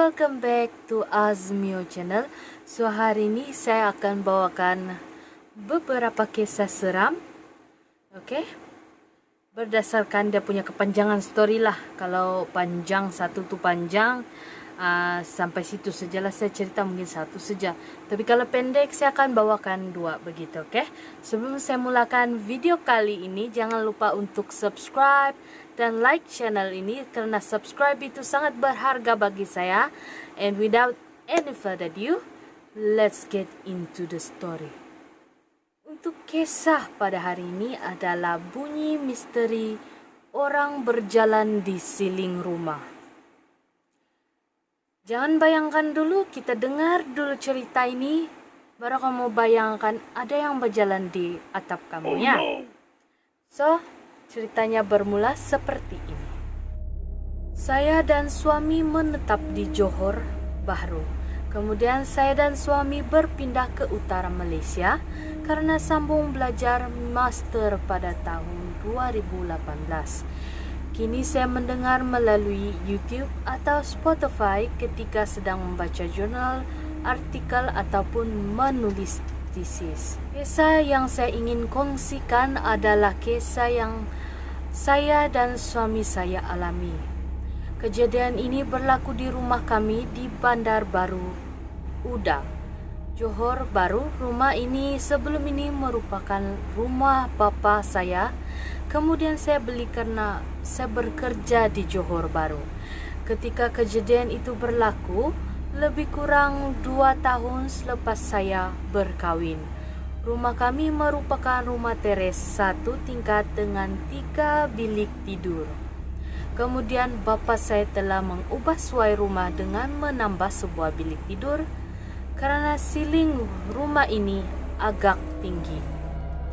welcome back to Azmio channel. So hari ini saya akan bawakan beberapa kisah seram. Oke. Berdasarkan dia punya kepanjangan story lah. Kalau panjang satu tuh panjang, sampai situ sajalah saya cerita, mungkin satu saja. Tapi kalau pendek saya akan bawakan dua begitu, oke? Sebelum saya mulakan video kali ini, jangan lupa untuk subscribe dan like channel ini karena subscribe itu sangat berharga bagi saya. And without any further ado, let's get into the story. Untuk kisah pada hari ini adalah bunyi misteri orang berjalan di siling rumah. Jangan bayangkan dulu, kita dengar dulu cerita ini, baru kamu bayangkan ada yang berjalan di atap kamu ya. So, ceritanya bermula seperti ini. Saya dan suami menetap di Johor Bahru. Kemudian saya dan suami berpindah ke utara Malaysia karena sambung belajar master pada tahun 2018. Kini saya mendengar melalui YouTube atau Spotify ketika sedang membaca jurnal, artikel ataupun menulis tesis. Kisah yang saya ingin kongsikan adalah kisah yang saya dan suami saya alami. Kejadian ini berlaku di rumah kami di Bandar Baru, Uda, Johor Bahru. Rumah ini sebelum ini merupakan rumah bapa saya. Kemudian saya beli karena saya bekerja di Johor Bahru. Ketika kejadian itu berlaku, lebih kurang 2 tahun selepas saya berkahwin. Rumah kami merupakan rumah teres 1 tingkat dengan 3 bilik tidur. Kemudian bapa saya telah mengubah suai rumah dengan menambah sebuah bilik tidur karena siling rumah ini agak tinggi.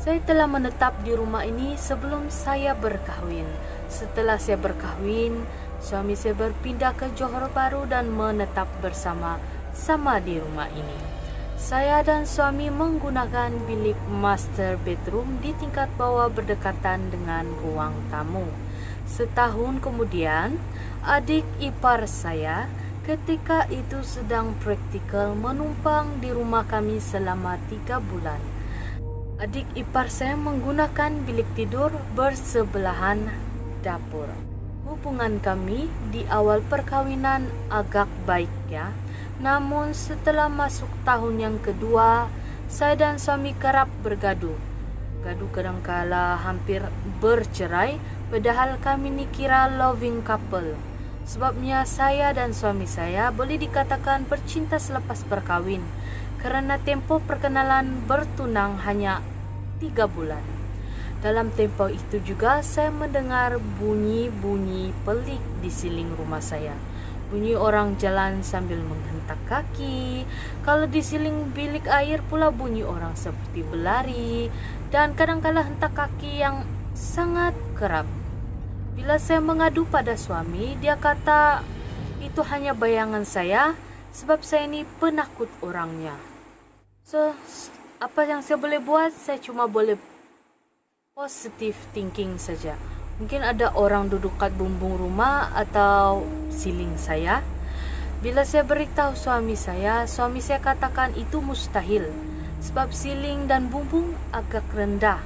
Saya telah menetap di rumah ini sebelum saya berkahwin. Setelah saya berkahwin, suami saya berpindah ke Johor Bahru dan menetap bersama-sama di rumah ini. Saya dan suami menggunakan bilik master bedroom di tingkat bawah berdekatan dengan ruang tamu. Setahun kemudian, adik ipar saya ketika itu sedang praktikal menumpang di rumah kami selama 3 bulan. Adik ipar saya menggunakan bilik tidur bersebelahan dapur. Hubungan kami di awal perkawinan agak baik ya. Namun setelah masuk tahun yang kedua, saya dan suami kerap bergaduh. Gaduh kadangkala hampir bercerai, padahal kami ni kira loving couple. Sebabnya saya dan suami saya boleh dikatakan bercinta selepas berkahwin. Karena tempo perkenalan bertunang hanya 3 bulan. Dalam tempo itu juga saya mendengar bunyi-bunyi pelik di siling rumah saya. Bunyi orang jalan sambil menghentak kaki. Kalau di siling bilik air pula bunyi orang seperti berlari. Dan kadang-kala hentak kaki yang sangat kerap. Bila saya mengadu pada suami, dia kata itu hanya bayangan saya sebab saya ini penakut orangnya. So, apa yang saya boleh buat? Saya cuma boleh positive thinking saja. Mungkin ada orang duduk kat bumbung rumah atau siling saya. Bila saya beritahu suami saya katakan itu mustahil. Sebab siling dan bumbung agak rendah.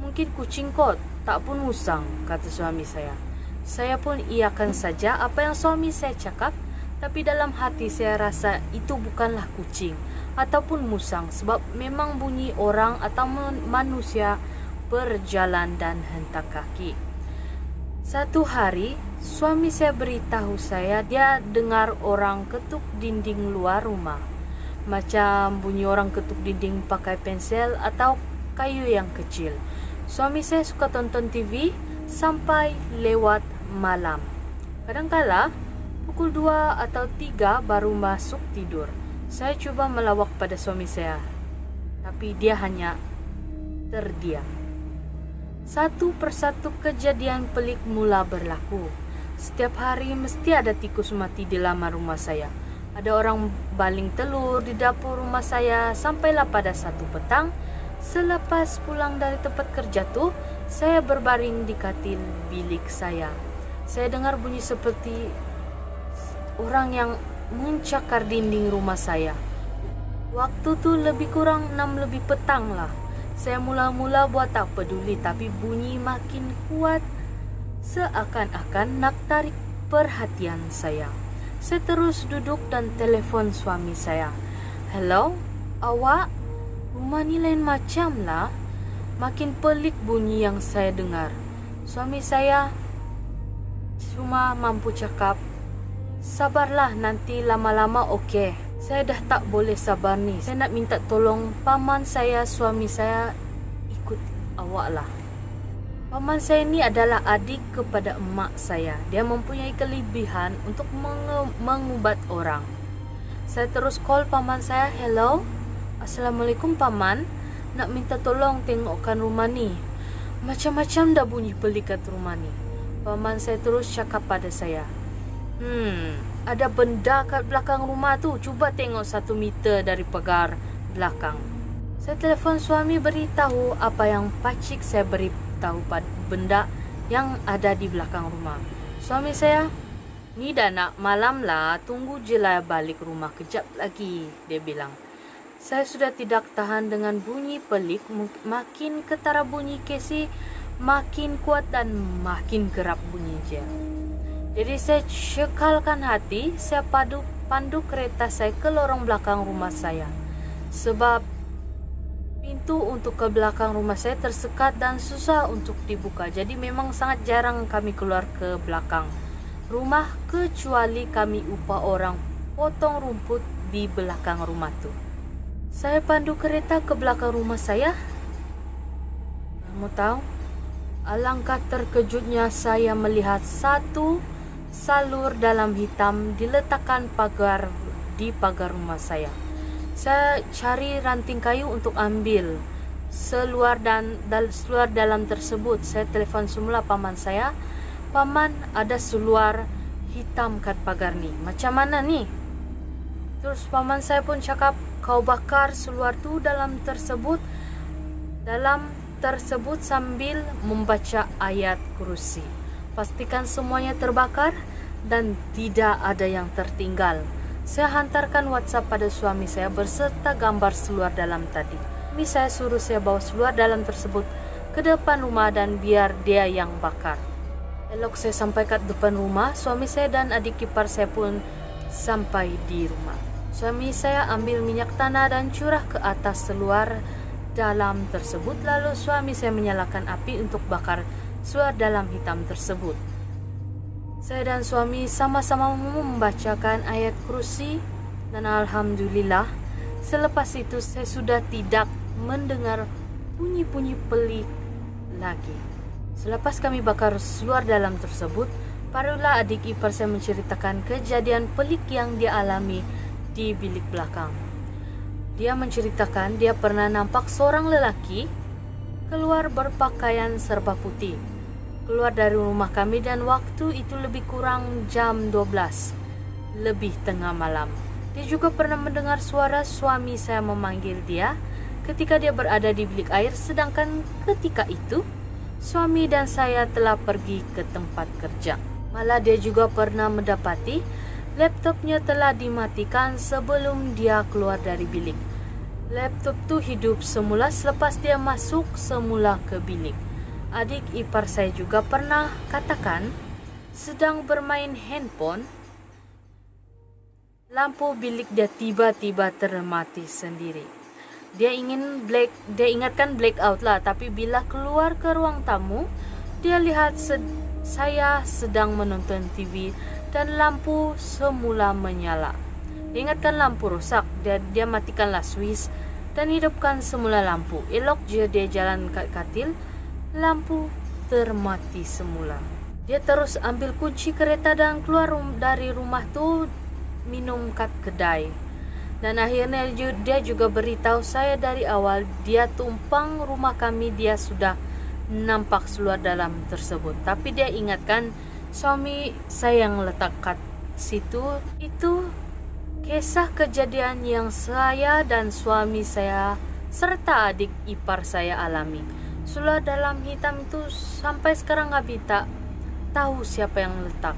Mungkin kucing kot, tak pun musang, kata suami saya. Saya pun iakan saja apa yang suami saya cakap. Tapi dalam hati saya rasa itu bukanlah kucing ataupun musang sebab memang bunyi orang atau manusia berjalan dan hentak kaki. Satu hari, suami saya beritahu saya dia dengar orang ketuk dinding luar rumah. Macam bunyi orang ketuk dinding pakai pensel atau kayu yang kecil. Suami saya suka tonton TV sampai lewat malam. Kadangkala pukul 2 atau 3 baru masuk tidur. Saya cuba melawak pada suami saya, tapi dia hanya terdiam. Satu persatu kejadian pelik mula berlaku. Setiap hari mesti ada tikus mati di laman rumah saya. Ada orang baling telur di dapur rumah saya. Sampailah pada satu petang, selepas pulang dari tempat kerja tuh, saya berbaring di katil bilik saya. Saya dengar bunyi seperti orang yang mencakar dinding rumah saya. Waktu tuh lebih kurang 6 lebih petang lah. Saya mula-mula buat tak peduli, tapi bunyi makin kuat, seakan-akan nak tarik perhatian saya. Saya terus duduk dan telepon suami saya. "Hello, awak? Rumah ni lain macam lah." Makin pelik bunyi yang saya dengar. Suami saya cuma mampu cakap, "Sabarlah, nanti lama-lama okey." Saya dah tak boleh sabar ni. Saya nak minta tolong paman saya, suami saya ikut awak lah. Paman saya ni adalah adik kepada emak saya. Dia mempunyai kelebihan untuk mengubat orang. Saya terus call paman saya. "Hello, Assalamualaikum paman. Nak minta tolong tengokkan rumah ni. Macam-macam dah bunyi pelik kat rumah ni." Paman saya terus cakap pada saya, "Ada benda kat belakang rumah tu. Cuba tengok 1 meter dari pagar belakang." Saya telefon suami beritahu apa yang pakcik saya beritahu pada benda yang ada di belakang rumah. Suami saya, "Ni dah nak malam lah. Tunggu je lah balik rumah kejap lagi," dia bilang. Saya sudah tidak tahan dengan bunyi pelik. Makin ketara bunyi Casey, makin kuat dan makin kerap bunyi je. Jadi saya cekalkan hati, saya pandu kereta saya ke lorong belakang rumah saya. Sebab pintu untuk ke belakang rumah saya tersekat dan susah untuk dibuka. Jadi memang sangat jarang kami keluar ke belakang rumah kecuali kami upah orang potong rumput di belakang rumah tu. Saya pandu kereta ke belakang rumah saya. Kamu tahu, alangkah terkejutnya saya melihat satu salur dalam hitam diletakkan di pagar rumah saya. Saya cari ranting kayu untuk ambil seluar dalam tersebut. Saya telefon semula paman saya. "Paman, ada seluar hitam kat pagar ni. Macam mana ni?" Terus paman saya pun cakap, "Kau bakar seluar tu dalam tersebut sambil membaca ayat kursi. Pastikan semuanya terbakar dan tidak ada yang tertinggal." Saya hantarkan WhatsApp pada suami saya berserta gambar seluar dalam tadi. Ini saya suruh saya bawa seluar dalam tersebut ke depan rumah dan biar dia yang bakar. Elok saya sampai ke depan rumah, suami saya dan adik ipar saya pun sampai di rumah. Suami saya ambil minyak tanah dan curah ke atas seluar dalam tersebut. Lalu suami saya menyalakan api untuk bakar seluar dalam hitam tersebut. Saya dan suami sama-sama membacakan ayat kursi dan alhamdulillah selepas itu saya sudah tidak mendengar bunyi-bunyi pelik lagi. Selepas kami bakar seluar dalam tersebut, barulah adik ipar saya menceritakan kejadian pelik yang dia alami di bilik belakang. Dia menceritakan dia pernah nampak seorang lelaki keluar berpakaian serba putih, keluar dari rumah kami dan waktu itu lebih kurang jam 12 lebih tengah malam. Dia juga pernah mendengar suara suami saya memanggil dia ketika dia berada di bilik air, sedangkan ketika itu suami dan saya telah pergi ke tempat kerja. Malah dia juga pernah mendapati laptopnya telah dimatikan sebelum dia keluar dari bilik. Laptop tu hidup semula selepas dia masuk semula ke bilik. Adik ipar saya juga pernah katakan sedang bermain handphone, lampu bilik dia tiba-tiba termati sendiri. Dia ingatkan blackout lah, tapi bila keluar ke ruang tamu, dia lihat saya sedang menonton TV dan lampu semula menyala. Dia ingatkan lampu rosak, dia matikanlah switch dan hidupkan semula lampu. Elok je dia jalan kat katil, lampu termati semula. Dia terus ambil kunci kereta dan keluar dari rumah tu minum kat kedai. Dan akhirnya dia juga beritahu saya dari awal dia tumpang rumah kami, dia sudah nampak seluar dalam tersebut. Tapi dia ingatkan suami saya yang letak kat situ. Itu kisah kejadian yang saya dan suami saya serta adik ipar saya alami. Seluar dalam hitam itu sampai sekarang Abi tak tahu siapa yang letak.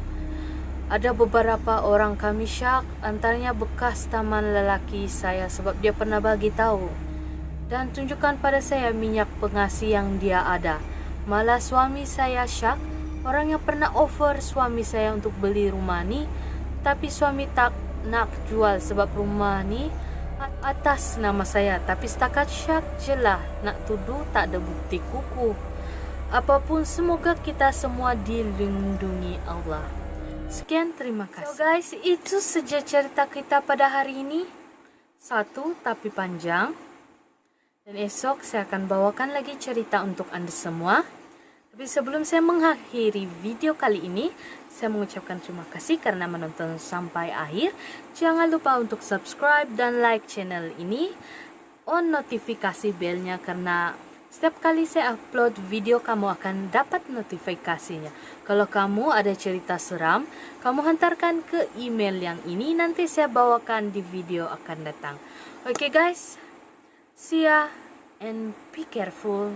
Ada beberapa orang kami syak, antaranya bekas teman lelaki saya sebab dia pernah bagi tahu dan tunjukkan pada saya minyak pengasih yang dia ada. Malah suami saya syak, orang yang pernah offer suami saya untuk beli rumah ni, tapi suami tak nak jual sebab rumah ni atas nama saya. Tapi setakat syak je lah, nak tuduh tak ada bukti kukuh. Apapun, semoga kita semua dilindungi Allah. Sekian, terima kasih. So guys, itu saja cerita kita pada hari ini. Satu tapi panjang. Dan esok saya akan bawakan lagi cerita untuk Anda semua. Tapi sebelum saya mengakhiri video kali ini, saya mengucapkan terima kasih karena menonton sampai akhir. Jangan lupa untuk subscribe dan like channel ini. On notifikasi belnya karena setiap kali saya upload video, kamu akan dapat notifikasinya. Kalau kamu ada cerita seram, kamu hantarkan ke email yang ini, nanti saya bawakan di video akan datang. Okay guys, see ya and be careful.